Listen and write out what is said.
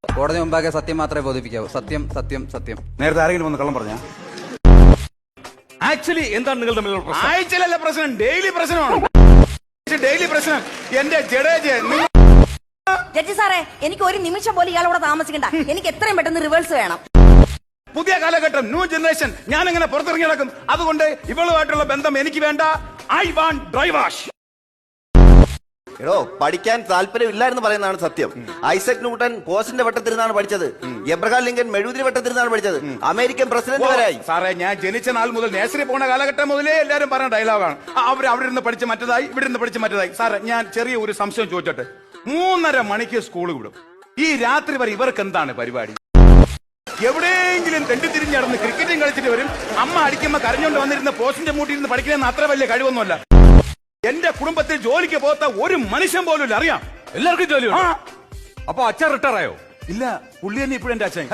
കോടതി മുമ്പാകെ സത്യം മാത്രമേ ബോധിപ്പിക്കാവൂ. സത്യം സത്യം സത്യം. നേരത്തെ ആരെങ്കിലും വന്ന് കള്ളം പറഞ്ഞ ആക്ച്വലി എന്താണ് നിങ്ങൾ തമ്മിലുള്ള പ്രശ്നം? ആഴ്ചയിലല്ല പ്രശ്നം, ഡെയിലി പ്രശ്നമാണ്. ഡെയിലി പ്രശ്നം. എന്റെ ജഡേജ് ജഡ്ജി സാറേ, എനിക്ക് ഒരു നിമിഷം പോലും ഇയാളോട് താമസിക്കണ്ട. എനിക്ക് എത്രയും പെട്ടെന്ന് റിവേഴ്സ് വേണം. പുതിയ കാലഘട്ടം, ന്യൂ ജനറേഷൻ. ഞാൻ എങ്ങനെ പുറത്തിറങ്ങി നടക്കും? അതുകൊണ്ട് ഇവളുമായിട്ടുള്ള ബന്ധം എനിക്ക് വേണ്ട. I want dry wash. എടോ, പഠിക്കാൻ താല്പര്യമില്ലായിരുന്നു പറയുന്നതാണ് സത്യം. ഐസക് ന്യൂട്ടൺ പോസ്റ്റിന്റെ വട്ടത്തിരുന്നാണ് പഠിച്ചത്. എബ്രഹാം ലിങ്കൻ മെഴുകുതിരി വട്ടത്തിരുന്നാണ് പഠിച്ചത്. അമേരിക്കൻ പ്രസിഡന്റ് വരായി. സാറേ, ഞാൻ ജനിച്ച നാൾ മുതൽ നേഴ്സറി പോണ കാലഘട്ടം മുതലേ എല്ലാരും പറഞ്ഞ ഡയലോഗാണ്. അവർ അവിടെ ഇരുന്ന് പഠിച്ച് മറ്റേതായി, ഇവിടെ ഇരുന്ന് പഠിച്ച് മറ്റേതായി. സാറേ, ഞാൻ ചെറിയ ഒരു സംശയം ചോദിച്ചോട്ടെ. 3:30 മണിക്ക് സ്കൂൾ വിടും. ഈ രാത്രി വരെ ഇവർക്ക് എന്താണ് പരിപാടി? എവിടെയെങ്കിലും തെണ്ടിത്തിരിഞ്ഞ് നടന്ന് ക്രിക്കറ്റും കളിച്ചിട്ട് വരും. അമ്മ അടിക്കുമ്പോ കരഞ്ഞോണ്ട് വന്നിരുന്ന പോസ്റ്റിന്റെ മൂട്ടിയിരുന്ന് പഠിക്കണമെന്ന് അത്ര വലിയ കഴിവൊന്നുമല്ല. എന്റെ കുടുംബത്തിൽ ജോലിക്ക് പോകാത്ത ഒരു മനുഷ്യൻ പോലും ഇല്ല. അറിയാം, എല്ലാവർക്കും ജോലിയുണ്ട്. അപ്പൊ അച്ഛൻ റിട്ടയർ ആയോ? ഇല്ല, പുള്ളി തന്നെ ഇപ്പോഴും എന്റെ അച്ഛൻ.